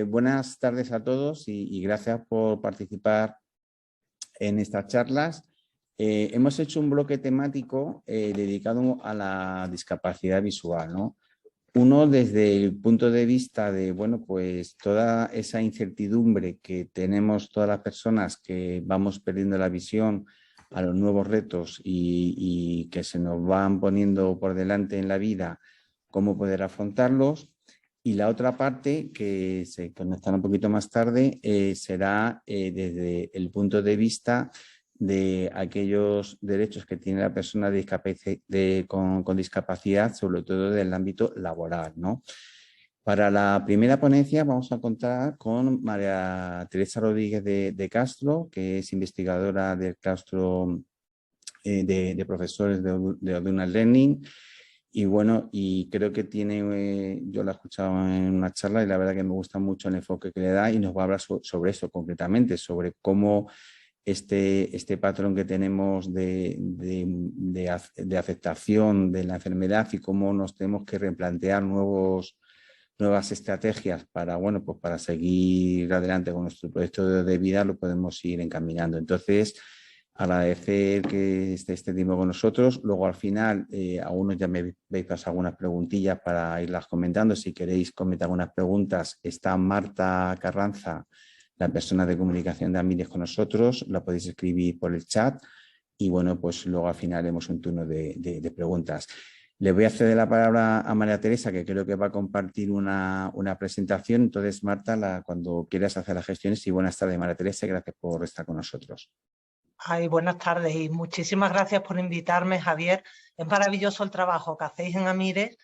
Buenas tardes a todos y gracias por participar en estas charlas. Hemos hecho un bloque temático dedicado a la discapacidad visual, ¿no? Uno desde el punto de vista de, bueno, pues toda esa incertidumbre que tenemos todas las personas que vamos perdiendo la visión a los nuevos retos y que se nos van poniendo por delante en la vida, cómo poder afrontarlos. Y la otra parte, que se conectará un poquito más tarde, será desde el punto de vista de aquellos derechos que tiene la persona con discapacidad, sobre todo del ámbito laboral, ¿no? Para la primera ponencia vamos a contar con María Teresa Rodríguez de Castro, que es investigadora del claustro de profesores de Ordinary Learning. Y bueno, y creo que tiene, yo la he escuchado en una charla y la verdad que me gusta mucho el enfoque que le da y nos va a hablar sobre eso concretamente, sobre cómo este patrón que tenemos de aceptación de la enfermedad y cómo nos tenemos que replantear nuevas estrategias para, bueno, pues para seguir adelante con nuestro proyecto de vida, lo podemos ir encaminando. Entonces, agradecer que esté este tiempo con nosotros. Luego al final, algunos ya me veis pasar algunas preguntillas para irlas comentando. Si queréis comentar algunas preguntas, está Marta Carranza, la persona de comunicación de Amires, con nosotros. La podéis escribir por el chat y bueno, pues luego al final haremos un turno de preguntas. Le voy a ceder la palabra a María Teresa, que creo que va a compartir una presentación. Entonces, Marta, cuando quieras hacer las gestiones. Y buenas tardes, María Teresa, y gracias por estar con nosotros. Ay, buenas tardes y muchísimas gracias por invitarme, Javier. Es maravilloso el trabajo que hacéis en Amires,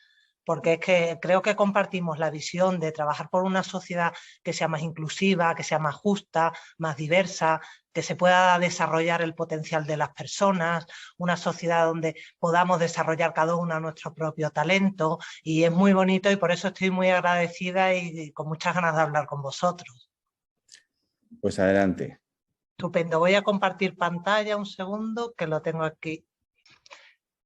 porque es que creo que compartimos la visión de trabajar por una sociedad que sea más inclusiva, que sea más justa, más diversa, que se pueda desarrollar el potencial de las personas, una sociedad donde podamos desarrollar cada uno nuestro propio talento, y es muy bonito y por eso estoy muy agradecida y con muchas ganas de hablar con vosotros. Pues adelante. Estupendo, voy a compartir pantalla un segundo, que lo tengo aquí.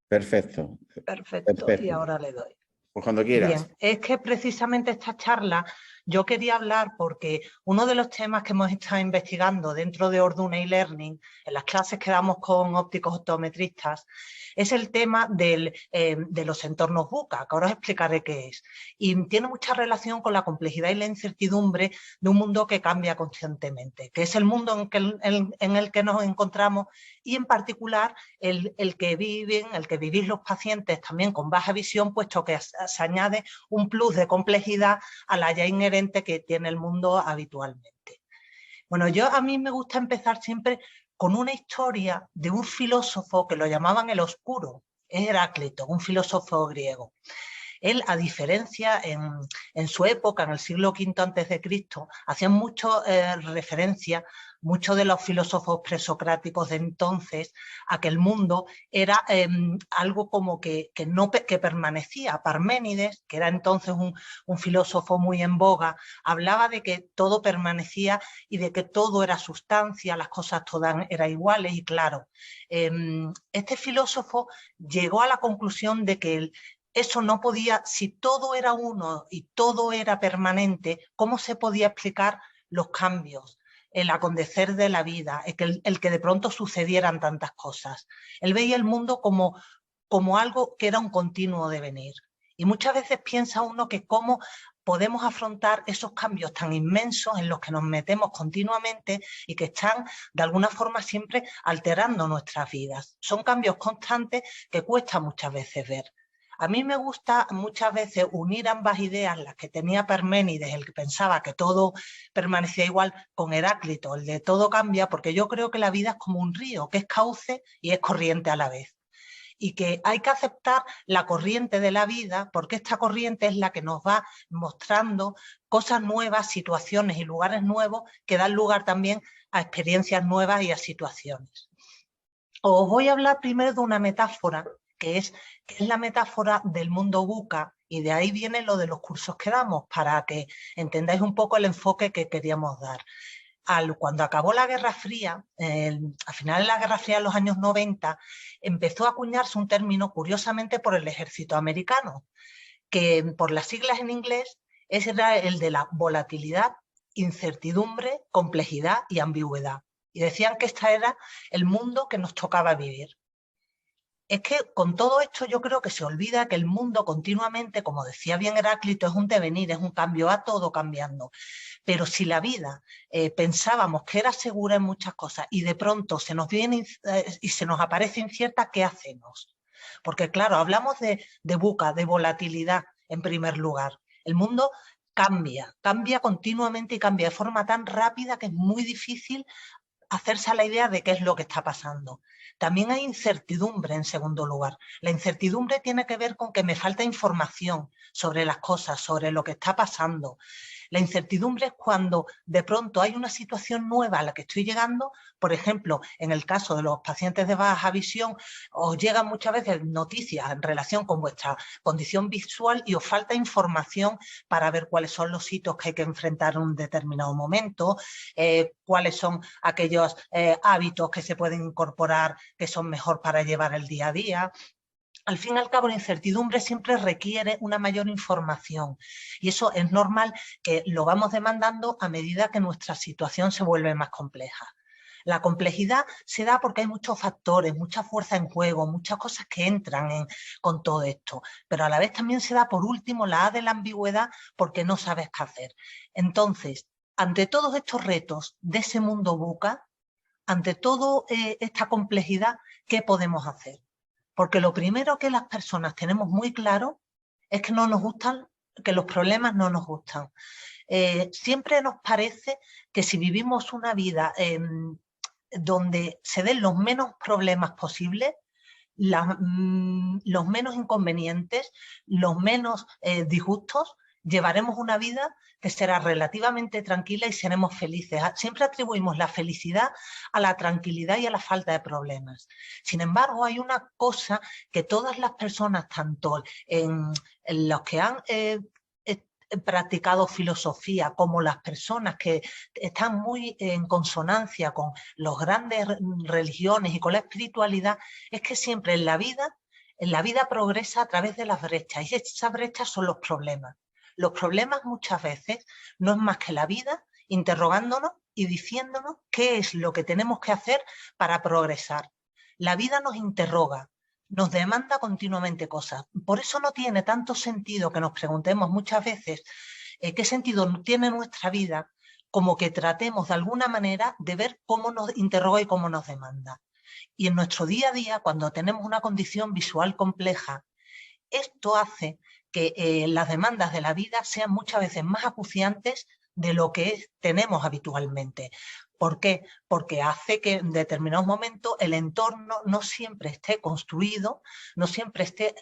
Perfecto. Perfecto, y ahora le doy. Pues cuando quieras. Bien, es que precisamente esta charla yo quería hablar porque uno de los temas que hemos estado investigando dentro de Orduna Learning, en las clases que damos con ópticos optometristas, es el tema de los entornos VUCA, que ahora os explicaré qué es. Y tiene mucha relación con la complejidad y la incertidumbre de un mundo que cambia constantemente, que es el mundo en el que nos encontramos y en particular el que vivís los pacientes también con baja visión, puesto que se añade un plus de complejidad a la ya inherente que tiene el mundo habitualmente. Bueno, a mí me gusta empezar siempre con una historia de un filósofo que lo llamaban el Oscuro, Heráclito, un filósofo griego. Él, a diferencia, en su época, en el siglo V a.C., hacían mucho referencia, muchos de los filósofos presocráticos de entonces, a que el mundo era algo como que permanecía. Parménides, que era entonces un filósofo muy en boga, hablaba de que todo permanecía y de que todo era sustancia, las cosas todas eran iguales y claro. Este filósofo llegó a la conclusión de que eso no podía, si todo era uno y todo era permanente, ¿cómo se podía explicar los cambios, el acontecer de la vida, el que de pronto sucedieran tantas cosas? Él veía el mundo como algo que era un continuo devenir. Y muchas veces piensa uno que cómo podemos afrontar esos cambios tan inmensos en los que nos metemos continuamente y que están de alguna forma siempre alterando nuestras vidas. Son cambios constantes que cuesta muchas veces ver. A mí me gusta muchas veces unir ambas ideas, las que tenía Parménides, el que pensaba que todo permanecía igual, con Heráclito, el de todo cambia, porque yo creo que la vida es como un río, que es cauce y es corriente a la vez. Y que hay que aceptar la corriente de la vida, porque esta corriente es la que nos va mostrando cosas nuevas, situaciones y lugares nuevos que dan lugar también a experiencias nuevas y a situaciones. Os voy a hablar primero de una metáfora, que es la metáfora del mundo VUCA, y de ahí viene lo de los cursos que damos, para que entendáis un poco el enfoque que queríamos dar. Cuando acabó la Guerra Fría, al final de la Guerra Fría en los años 90, empezó a acuñarse un término, curiosamente, por el ejército americano, que por las siglas en inglés Ese era el de la volatilidad, incertidumbre, complejidad y ambigüedad. Y decían que este era el mundo que nos tocaba vivir. Es que con todo esto yo creo que se olvida que el mundo continuamente, como decía bien Heráclito, es un devenir, es un cambio, va todo cambiando. Pero si la vida pensábamos que era segura en muchas cosas y de pronto se nos viene y se nos aparece incierta, ¿qué hacemos? Porque claro, hablamos de VUCA, de volatilidad en primer lugar. El mundo cambia continuamente y cambia de forma tan rápida que es muy difícil hacerse a la idea de qué es lo que está pasando. También hay incertidumbre en segundo lugar. La incertidumbre tiene que ver con que me falta información sobre las cosas, sobre lo que está pasando. La incertidumbre es cuando de pronto hay una situación nueva a la que estoy llegando. Por ejemplo, en el caso de los pacientes de baja visión, os llegan muchas veces noticias en relación con vuestra condición visual y os falta información para ver cuáles son los hitos que hay que enfrentar en un determinado momento, cuáles son aquellos hábitos que se pueden incorporar que son mejor para llevar el día a día. Al fin y al cabo, la incertidumbre siempre requiere una mayor información y eso es normal que lo vamos demandando a medida que nuestra situación se vuelve más compleja. La complejidad se da porque hay muchos factores, mucha fuerza en juego, muchas cosas que entran con todo esto, pero a la vez también se da por último la A de la ambigüedad porque no sabes qué hacer. Entonces, ante todos estos retos de ese mundo VUCA, ante toda esta complejidad, ¿qué podemos hacer? Porque lo primero que las personas tenemos muy claro es que no nos gustan, que los problemas no nos gustan. Siempre nos parece que si vivimos una vida donde se den los menos problemas posibles, los menos inconvenientes, los menos disgustos, llevaremos una vida que será relativamente tranquila y seremos felices. Siempre atribuimos la felicidad a la tranquilidad y a la falta de problemas. Sin embargo, hay una cosa que todas las personas, tanto en los que han practicado filosofía como las personas que están muy en consonancia con las grandes religiones y con la espiritualidad, es que siempre en la vida progresa a través de las brechas y esas brechas son los problemas. Los problemas muchas veces no es más que la vida interrogándonos y diciéndonos qué es lo que tenemos que hacer para progresar. La vida nos interroga, nos demanda continuamente cosas. Por eso no tiene tanto sentido que nos preguntemos muchas veces qué sentido tiene nuestra vida, como que tratemos de alguna manera de ver cómo nos interroga y cómo nos demanda. Y en nuestro día a día, cuando tenemos una condición visual compleja, esto hace que las demandas de la vida sean muchas veces más acuciantes de lo que tenemos habitualmente. ¿Por qué? Porque hace que en determinados momentos el entorno no siempre esté construido, no siempre esté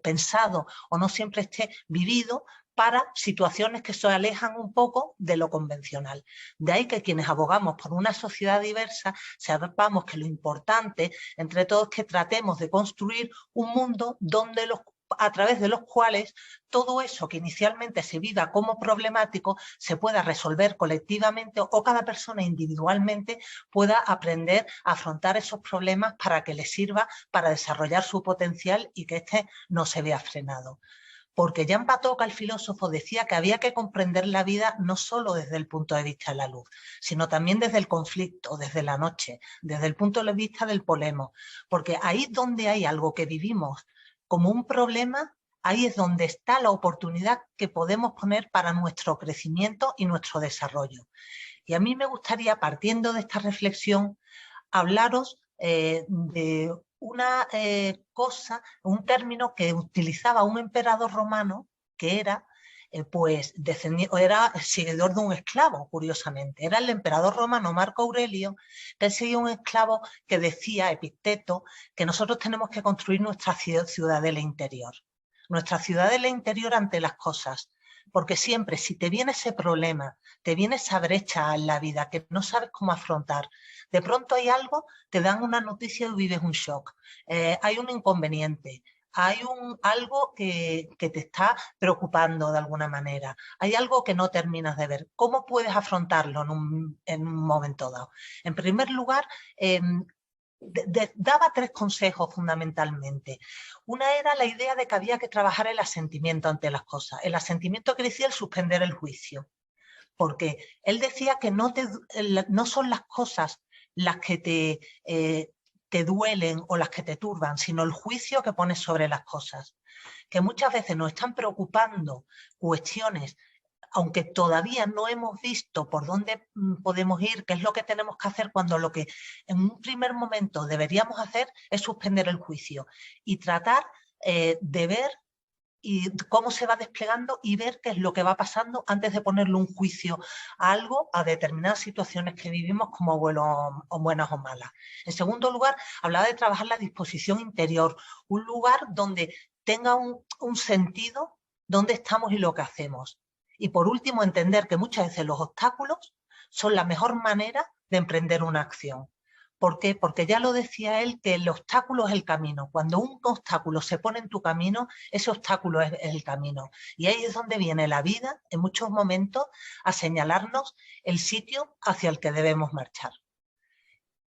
pensado o no siempre esté vivido para situaciones que se alejan un poco de lo convencional. De ahí que quienes abogamos por una sociedad diversa sepamos que lo importante entre todos es que tratemos de construir un mundo donde a través de los cuales todo eso que inicialmente se viva como problemático se pueda resolver colectivamente o cada persona individualmente pueda aprender a afrontar esos problemas para que le sirva para desarrollar su potencial y que éste no se vea frenado. Porque Jan Patočka, el filósofo, decía que había que comprender la vida no solo desde el punto de vista de la luz, sino también desde el conflicto, desde la noche, desde el punto de vista del polemo, porque ahí donde hay algo que vivimos como un problema, ahí es donde está la oportunidad que podemos poner para nuestro crecimiento y nuestro desarrollo. Y a mí me gustaría, partiendo de esta reflexión, hablaros de una cosa, un término que utilizaba un emperador romano que era, era seguidor de un esclavo, curiosamente. Era el emperador romano Marco Aurelio, que seguía un esclavo que decía, Epicteto, que nosotros tenemos que construir nuestra ciudadela interior. Nuestra ciudadela interior ante las cosas. Porque siempre, si te viene ese problema, te viene esa brecha en la vida que no sabes cómo afrontar, de pronto hay algo, te dan una noticia y vives un shock. Hay un inconveniente, hay algo que te está preocupando de alguna manera, hay algo que no terminas de ver. ¿Cómo puedes afrontarlo en un momento dado? En primer lugar, daba 3 consejos fundamentalmente. Una era la idea de que había que trabajar el asentimiento ante las cosas. El asentimiento que decía el suspender el juicio. Porque él decía que no son las cosas las que te duelen o las que te turban, sino el juicio que pones sobre las cosas. Que muchas veces nos están preocupando cuestiones, aunque todavía no hemos visto por dónde podemos ir, qué es lo que tenemos que hacer, cuando lo que en un primer momento deberíamos hacer es suspender el juicio y tratar de ver y cómo se va desplegando y ver qué es lo que va pasando antes de ponerle un juicio a algo, a determinadas situaciones que vivimos como buenas o malas. En segundo lugar, hablaba de trabajar la disposición interior, un lugar donde tenga un sentido dónde estamos y lo que hacemos. Y por último, entender que muchas veces los obstáculos son la mejor manera de emprender una acción. ¿Por qué? Porque ya lo decía él, que el obstáculo es el camino. Cuando un obstáculo se pone en tu camino, ese obstáculo es el camino. Y ahí es donde viene la vida, en muchos momentos, a señalarnos el sitio hacia el que debemos marchar.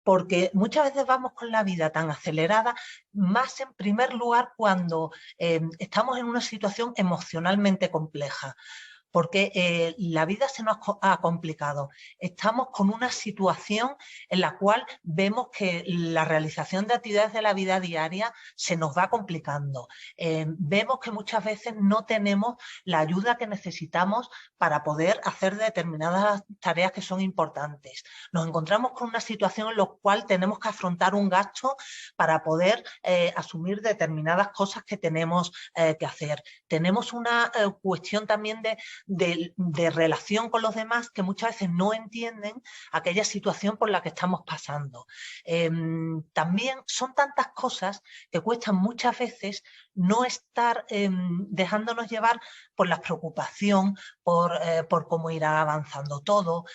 Porque muchas veces vamos con la vida tan acelerada, más en primer lugar cuando estamos en una situación emocionalmente compleja. Porque la vida se nos ha complicado. Estamos con una situación en la cual vemos que la realización de actividades de la vida diaria se nos va complicando. Vemos que muchas veces no tenemos la ayuda que necesitamos para poder hacer determinadas tareas que son importantes. Nos encontramos con una situación en la cual tenemos que afrontar un gasto para poder asumir determinadas cosas que tenemos que hacer. Tenemos una cuestión también de relación con los demás que muchas veces no entienden aquella situación por la que estamos pasando. También son tantas cosas que cuestan muchas veces no estar dejándonos llevar por la preocupación, por cómo irá avanzando todo,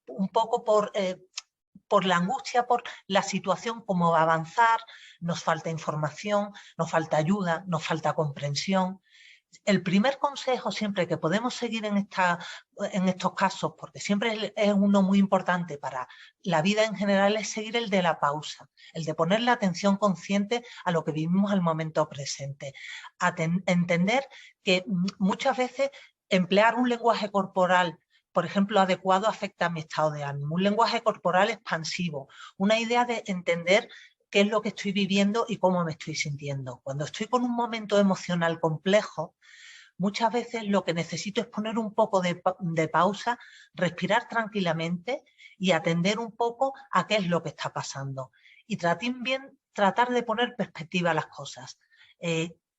un poco por la angustia, por la situación, cómo va a avanzar, nos falta información, nos falta ayuda, nos falta comprensión. El primer consejo siempre que podemos seguir en estos casos, porque siempre es uno muy importante para la vida en general, es seguir el de la pausa, el de poner la atención consciente a lo que vivimos al momento presente. Entender que muchas veces emplear un lenguaje corporal, por ejemplo, adecuado, afecta a mi estado de ánimo. Un lenguaje corporal expansivo, una idea de entender qué es lo que estoy viviendo y cómo me estoy sintiendo. Cuando estoy con un momento emocional complejo, muchas veces lo que necesito es poner un poco de pausa, respirar tranquilamente y atender un poco a qué es lo que está pasando. Y tratar de poner perspectiva a las cosas.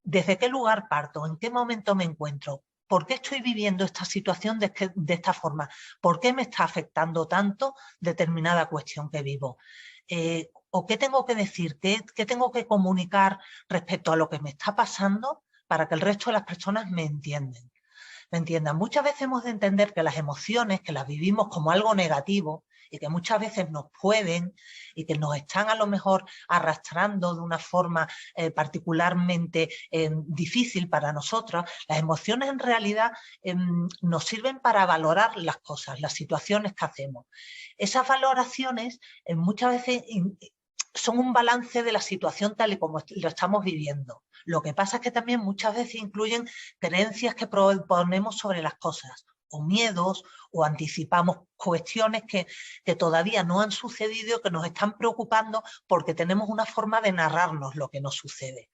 ¿Desde qué lugar parto? ¿En qué momento me encuentro? ¿Por qué estoy viviendo esta situación de esta forma? ¿Por qué me está afectando tanto determinada cuestión que vivo? ¿O qué tengo que decir? ¿Qué tengo que comunicar respecto a lo que me está pasando para que el resto de las personas me entiendan? Muchas veces hemos de entender que las emociones, que las vivimos como algo negativo y que muchas veces nos pueden y que nos están a lo mejor arrastrando de una forma particularmente difícil para nosotros, las emociones en realidad nos sirven para valorar las cosas, las situaciones que hacemos. Esas valoraciones muchas veces son un balance de la situación tal y como lo estamos viviendo. Lo que pasa es que también muchas veces incluyen creencias que ponemos sobre las cosas, o miedos, o anticipamos cuestiones que todavía no han sucedido, que nos están preocupando porque tenemos una forma de narrarnos lo que nos sucede.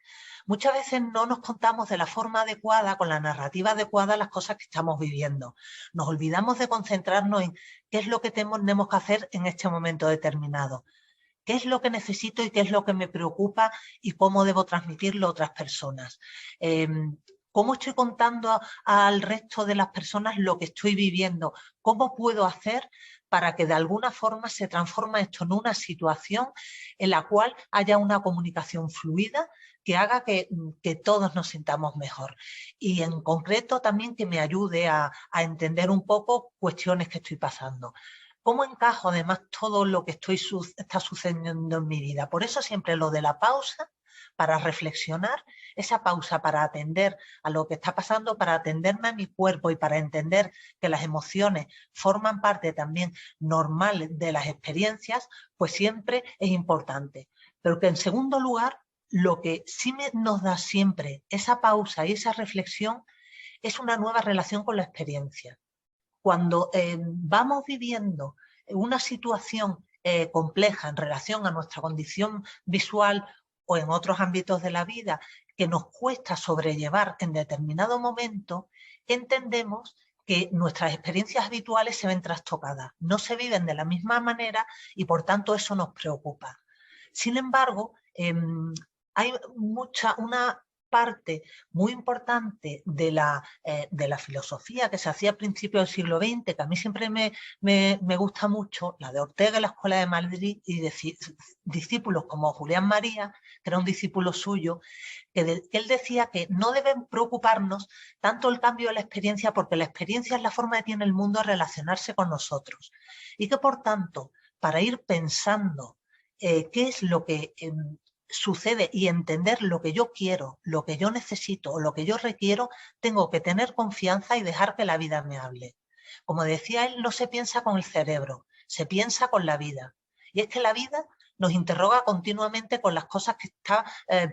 Muchas veces no nos contamos de la forma adecuada, con la narrativa adecuada, las cosas que estamos viviendo. Nos olvidamos de concentrarnos en qué es lo que tenemos que hacer en este momento determinado. ¿Qué es lo que necesito y qué es lo que me preocupa y cómo debo transmitirlo a otras personas? ¿Cómo estoy contando al resto de las personas lo que estoy viviendo? ¿Cómo puedo hacer para que de alguna forma se transforme esto en una situación en la cual haya una comunicación fluida que haga que todos nos sintamos mejor? Y en concreto también que me ayude a entender un poco cuestiones que estoy pasando. ¿Cómo encajo además todo lo que está sucediendo en mi vida? Por eso siempre lo de la pausa, para reflexionar, esa pausa para atender a lo que está pasando, para atenderme a mi cuerpo y para entender que las emociones forman parte también normal de las experiencias, pues siempre es importante. Pero que en segundo lugar, lo que sí nos da siempre esa pausa y esa reflexión es una nueva relación con la experiencia. Cuando vamos viviendo una situación compleja en relación a nuestra condición visual o en otros ámbitos de la vida que nos cuesta sobrellevar en determinado momento, entendemos que nuestras experiencias habituales se ven trastocadas, no se viven de la misma manera y por tanto eso nos preocupa. Sin embargo, hay una parte muy importante de la filosofía que se hacía a principios del siglo XX, que a mí siempre me gusta mucho, la de Ortega en la Escuela de Madrid y de discípulos como Julián María, que era un discípulo suyo, que él decía que no deben preocuparnos tanto el cambio de la experiencia, porque la experiencia es la forma que tiene el mundo de relacionarse con nosotros. Y que por tanto, para ir pensando qué es lo que sucede y entender lo que yo quiero, lo que yo necesito o lo que yo requiero, tengo que tener confianza y dejar que la vida me hable. Como decía él, no se piensa con el cerebro, se piensa con la vida. Y es que la vida nos interroga continuamente con las cosas que está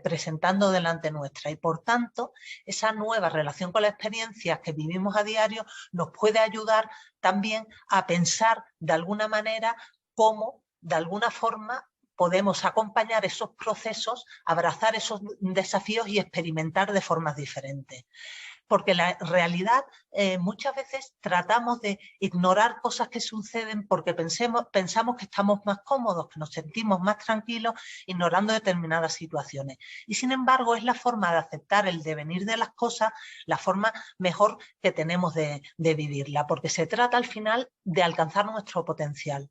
presentando delante nuestra y por tanto esa nueva relación con las experiencias que vivimos a diario nos puede ayudar también a pensar de alguna manera cómo de alguna forma podemos acompañar esos procesos, abrazar esos desafíos y experimentar de formas diferentes. Porque la realidad muchas veces tratamos de ignorar cosas que suceden porque pensamos que estamos más cómodos, que nos sentimos más tranquilos ignorando determinadas situaciones. Y sin embargo es la forma de aceptar el devenir de las cosas, la forma mejor que tenemos de vivirla, porque se trata al final de alcanzar nuestro potencial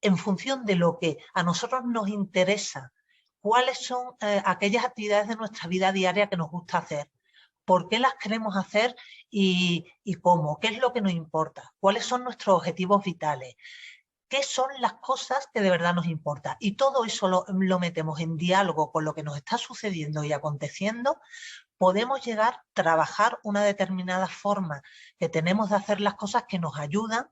en función de lo que a nosotros nos interesa, cuáles son aquellas actividades de nuestra vida diaria que nos gusta hacer, por qué las queremos hacer y cómo, qué es lo que nos importa, cuáles son nuestros objetivos vitales, qué son las cosas que de verdad nos importan. Y todo eso lo metemos en diálogo con lo que nos está sucediendo y aconteciendo, podemos llegar a trabajar una determinada forma que tenemos de hacer las cosas que nos ayudan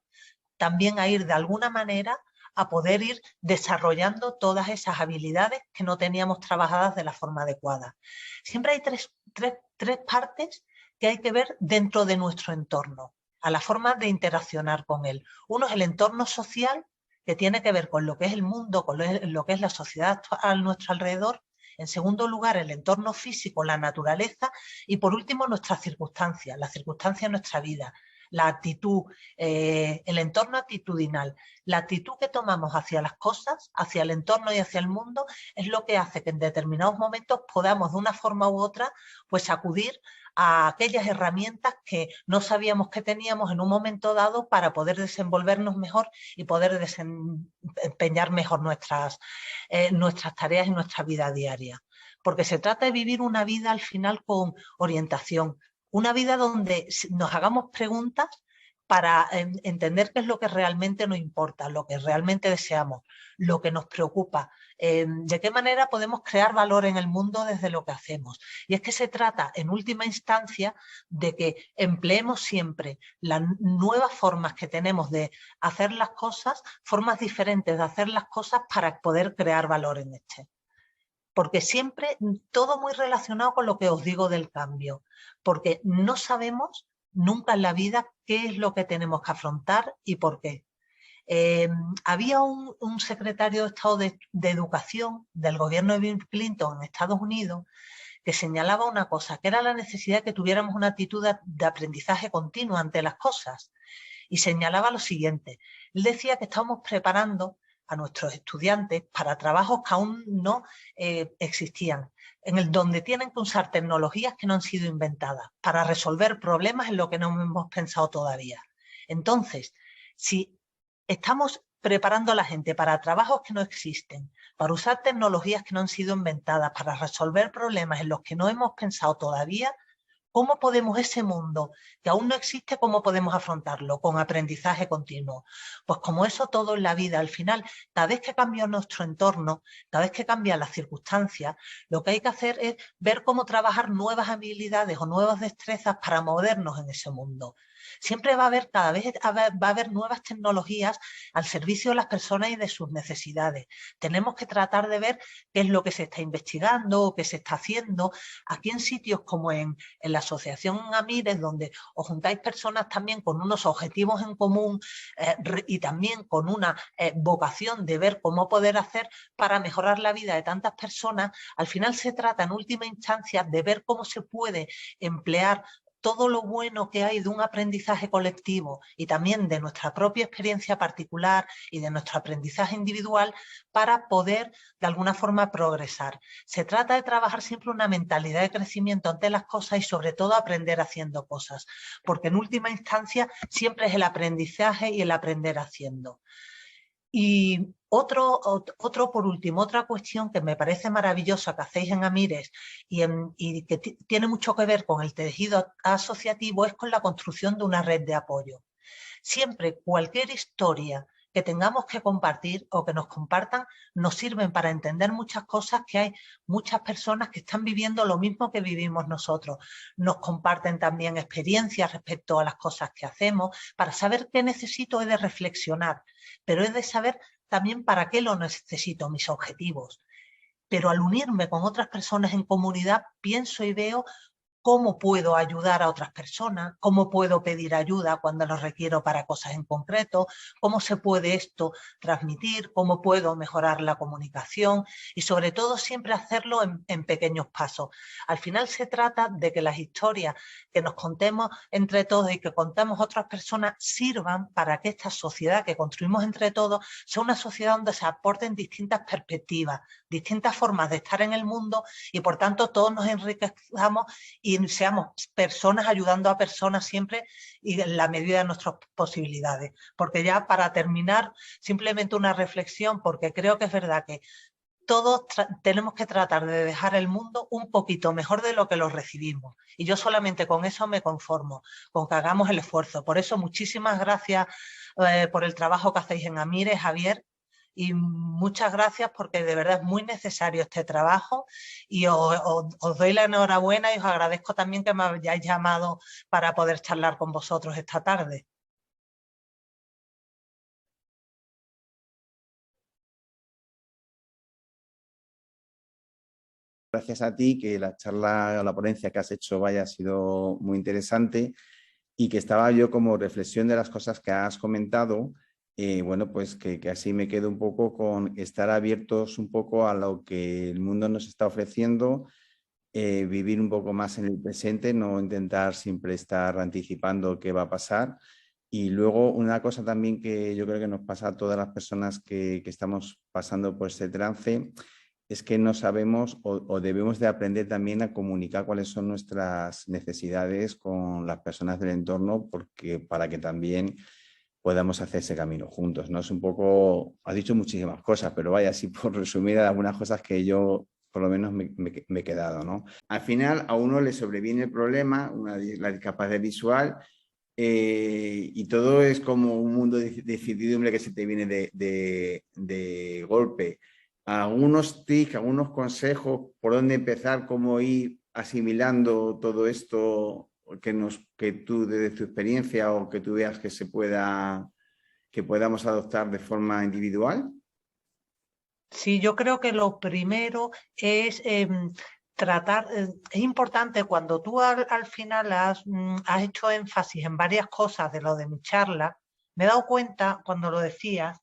también a ir de alguna manera a poder ir desarrollando todas esas habilidades que no teníamos trabajadas de la forma adecuada. Siempre hay tres partes que hay que ver dentro de nuestro entorno, a la forma de interaccionar con él. Uno es el entorno social, que tiene que ver con lo que es el mundo, con lo que es la sociedad a nuestro alrededor. En segundo lugar, el entorno físico, la naturaleza. Y por último, nuestras circunstancias, las circunstancias de nuestra vida. La actitud, el entorno actitudinal, la actitud que tomamos hacia las cosas, hacia el entorno y hacia el mundo, es lo que hace que en determinados momentos podamos de una forma u otra pues acudir a aquellas herramientas que no sabíamos que teníamos en un momento dado para poder desenvolvernos mejor y poder desempeñar mejor nuestras tareas y nuestra vida diaria. Porque se trata de vivir una vida al final con orientación, una vida donde nos hagamos preguntas para entender qué es lo que realmente nos importa, lo que realmente deseamos, lo que nos preocupa, de qué manera podemos crear valor en el mundo desde lo que hacemos. Y es que se trata, en última instancia, de que empleemos siempre las nuevas formas que tenemos de hacer las cosas, formas diferentes de hacer las cosas para poder crear valor en este. Porque siempre todo muy relacionado con lo que os digo del cambio, porque no sabemos nunca en la vida qué es lo que tenemos que afrontar y por qué. Había un secretario de Estado de Educación del gobierno de Bill Clinton en Estados Unidos que señalaba una cosa, que era la necesidad de que tuviéramos una actitud de aprendizaje continuo ante las cosas. Y señalaba lo siguiente, él decía que estábamos preparando a nuestros estudiantes para trabajos que aún no existían, donde tienen que usar tecnologías que no han sido inventadas para resolver problemas en lo que no hemos pensado todavía. Entonces, si estamos preparando a la gente para trabajos que no existen, para usar tecnologías que no han sido inventadas, para resolver problemas en los que no hemos pensado todavía, ¿Cómo podemos ese mundo que aún no existe, cómo podemos afrontarlo? Con aprendizaje continuo. Pues como eso todo en la vida, al final, cada vez que cambia nuestro entorno, cada vez que cambian las circunstancias, lo que hay que hacer es ver cómo trabajar nuevas habilidades o nuevas destrezas para movernos en ese mundo. Siempre va a haber, cada vez va a haber nuevas tecnologías al servicio de las personas y de sus necesidades. Tenemos que tratar de ver qué es lo que se está investigando o qué se está haciendo. Aquí en sitios como en la Asociación Amires, donde os juntáis personas también con unos objetivos en común y también con una vocación de ver cómo poder hacer para mejorar la vida de tantas personas, al final se trata en última instancia de ver cómo se puede emplear todo lo bueno que hay de un aprendizaje colectivo y también de nuestra propia experiencia particular y de nuestro aprendizaje individual para poder de alguna forma progresar. Se trata de trabajar siempre una mentalidad de crecimiento ante las cosas y sobre todo aprender haciendo cosas, porque en última instancia siempre es el aprendizaje y el aprender haciendo. Y por último, otra cuestión que me parece maravillosa que hacéis en Amires y que tiene mucho que ver con el tejido asociativo es con la construcción de una red de apoyo. Siempre cualquier historia que tengamos que compartir o que nos compartan nos sirven para entender muchas cosas, que hay muchas personas que están viviendo lo mismo que vivimos nosotros. Nos comparten también experiencias respecto a las cosas que hacemos. Para saber qué necesito he de reflexionar, pero he de saber también para qué lo necesito, mis objetivos. Pero al unirme con otras personas en comunidad, pienso y veo cómo puedo ayudar a otras personas, cómo puedo pedir ayuda cuando lo requiero para cosas en concreto, cómo se puede esto transmitir, cómo puedo mejorar la comunicación y sobre todo siempre hacerlo en pequeños pasos. Al final se trata de que las historias que nos contemos entre todos y que contemos a otras personas sirvan para que esta sociedad que construimos entre todos sea una sociedad donde se aporten distintas perspectivas, distintas formas de estar en el mundo y por tanto todos nos enriquezcamos y seamos personas ayudando a personas siempre y en la medida de nuestras posibilidades. Porque ya para terminar, simplemente una reflexión, porque creo que es verdad que todos tenemos que tratar de dejar el mundo un poquito mejor de lo que lo recibimos. Y yo solamente con eso me conformo, con que hagamos el esfuerzo. Por eso, muchísimas gracias por el trabajo que hacéis en Amires, Javier, y muchas gracias porque de verdad es muy necesario este trabajo y os doy la enhorabuena y os agradezco también que me hayáis llamado para poder charlar con vosotros esta tarde. Gracias a ti, que la charla o la ponencia que has hecho ha sido muy interesante y que estaba yo como reflexión de las cosas que has comentado. Bueno, pues que así me quedo un poco con estar abiertos un poco a lo que el mundo nos está ofreciendo, vivir un poco más en el presente, no intentar siempre estar anticipando qué va a pasar. Y luego una cosa también que yo creo que nos pasa a todas las personas que estamos pasando por este trance es que no sabemos o debemos de aprender también a comunicar cuáles son nuestras necesidades con las personas del entorno para que también podamos hacer ese camino juntos, ¿no? Es un poco, has dicho muchísimas cosas, pero vaya, así por resumir algunas cosas que yo por lo menos me he quedado, ¿no? Al final a uno le sobreviene el problema, la discapacidad visual, y todo es como un mundo de incertidumbre que se te viene de golpe. Algunos tips, algunos consejos, por dónde empezar, cómo ir asimilando todo esto que tú desde tu experiencia o que tú veas que podamos adoptar de forma individual. Sí, yo creo que lo primero es tratar, es importante cuando tú al final has hecho énfasis en varias cosas de lo de mi charla, me he dado cuenta cuando lo decías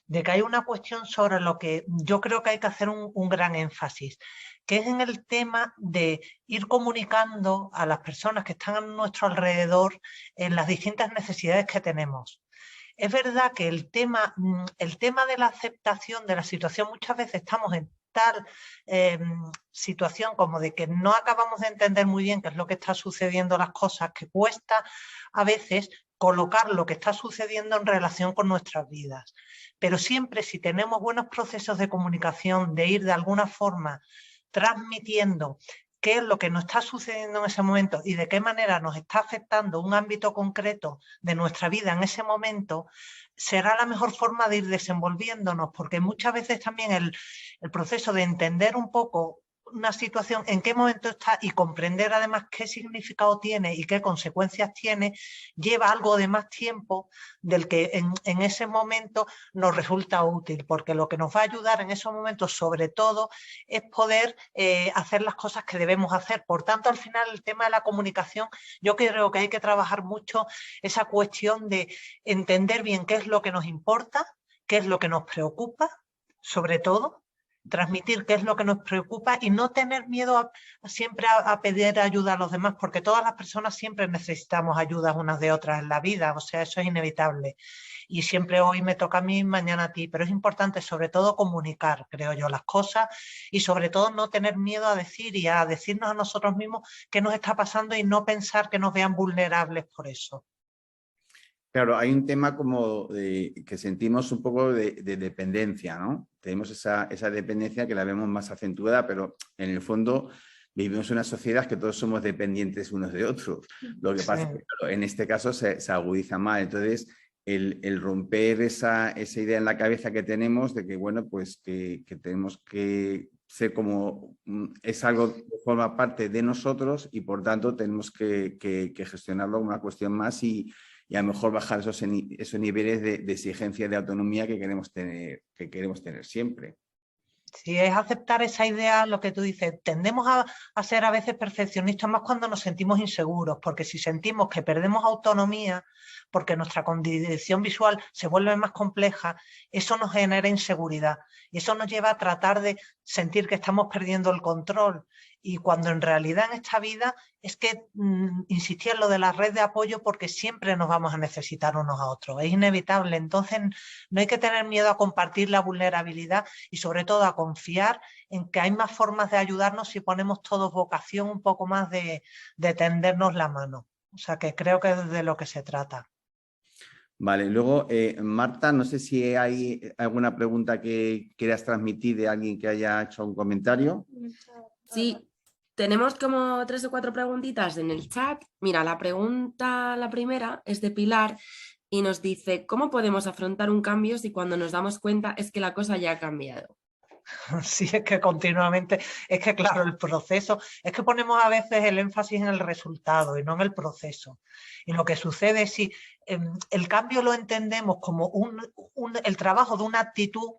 de que hay una cuestión sobre lo que yo creo que hay que hacer un gran énfasis, que es en el tema de ir comunicando a las personas que están a nuestro alrededor en las distintas necesidades que tenemos. Es verdad que el tema de la aceptación de la situación, muchas veces estamos en tal situación como de que no acabamos de entender muy bien qué es lo que está sucediendo, las cosas, que cuesta a veces colocar lo que está sucediendo en relación con nuestras vidas. Pero siempre si tenemos buenos procesos de comunicación, de ir de alguna forma transmitiendo qué es lo que nos está sucediendo en ese momento y de qué manera nos está afectando un ámbito concreto de nuestra vida en ese momento, será la mejor forma de ir desenvolviéndonos, porque muchas veces también el proceso de entender un poco una situación, en qué momento está y comprender además qué significado tiene y qué consecuencias tiene, lleva algo de más tiempo del que en ese momento nos resulta útil, porque lo que nos va a ayudar en esos momentos sobre todo es poder hacer las cosas que debemos hacer. Por tanto, al final el tema de la comunicación, yo creo que hay que trabajar mucho esa cuestión de entender bien qué es lo que nos importa, qué es lo que nos preocupa, sobre todo, transmitir qué es lo que nos preocupa y no tener miedo siempre a pedir ayuda a los demás, porque todas las personas siempre necesitamos ayuda unas de otras en la vida, o sea, eso es inevitable. Y siempre hoy me toca a mí, mañana a ti, pero es importante sobre todo comunicar, creo yo, las cosas y sobre todo no tener miedo a decir y a decirnos a nosotros mismos qué nos está pasando y no pensar que nos vean vulnerables por eso. Claro, hay un tema como que sentimos un poco de dependencia, ¿no? Tenemos esa dependencia que la vemos más acentuada, pero en el fondo vivimos en una sociedad que todos somos dependientes unos de otros. Lo que pasa es que claro, en este caso se agudiza mal. Entonces, el romper esa idea en la cabeza que tenemos de que, bueno, pues que tenemos que ser como, es algo que forma parte de nosotros y por tanto tenemos que gestionarlo como una cuestión más y a lo mejor bajar esos niveles de exigencia de autonomía que queremos tener siempre. Sí, es aceptar esa idea, lo que tú dices, tendemos a ser a veces perfeccionistas más cuando nos sentimos inseguros, porque si sentimos que perdemos autonomía, porque nuestra condición visual se vuelve más compleja, eso nos genera inseguridad y eso nos lleva a tratar de sentir que estamos perdiendo el control. Y cuando en realidad en esta vida es que insistí en lo de la red de apoyo porque siempre nos vamos a necesitar unos a otros, es inevitable. Entonces no hay que tener miedo a compartir la vulnerabilidad y sobre todo a confiar en que hay más formas de ayudarnos si ponemos todos vocación un poco más de tendernos la mano. O sea que creo que es de lo que se trata. Vale, luego Marta, no sé si hay alguna pregunta que quieras transmitir de alguien que haya hecho un comentario. Sí, tenemos como 3 o 4 preguntitas en el chat. Mira, la primera es de Pilar y nos dice, ¿cómo podemos afrontar un cambio si cuando nos damos cuenta es que la cosa ya ha cambiado? Sí, es que continuamente, es que claro, el proceso, es que ponemos a veces el énfasis en el resultado y no en el proceso. Y lo que sucede es si el cambio lo entendemos como el trabajo de una actitud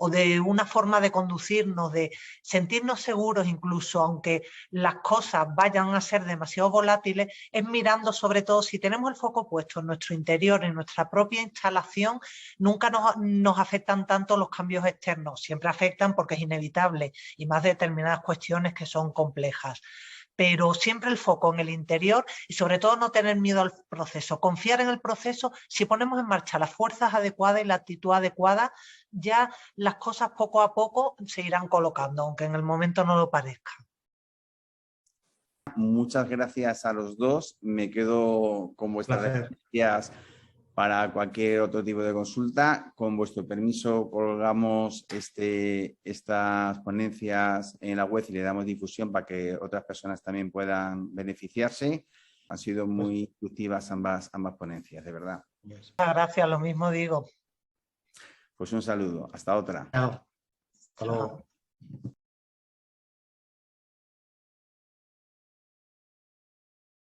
o de una forma de conducirnos, de sentirnos seguros incluso, aunque las cosas vayan a ser demasiado volátiles, es mirando sobre todo, si tenemos el foco puesto en nuestro interior, en nuestra propia instalación, nunca nos afectan tanto los cambios externos, siempre afectan porque es inevitable y más determinadas cuestiones que son complejas. Pero siempre el foco en el interior y sobre todo no tener miedo al proceso, confiar en el proceso. Si ponemos en marcha las fuerzas adecuadas y la actitud adecuada, ya las cosas poco a poco se irán colocando, aunque en el momento no lo parezca. Muchas gracias a los dos. Me quedo con vuestras referencias para cualquier otro tipo de consulta. Con vuestro permiso colgamos estas ponencias en la web y le damos difusión para que otras personas también puedan beneficiarse. Han sido muy instructivas ambas ponencias, de verdad. Muchas gracias, lo mismo digo. Pues un saludo. Hasta otra. Chao. Hasta luego. Chao.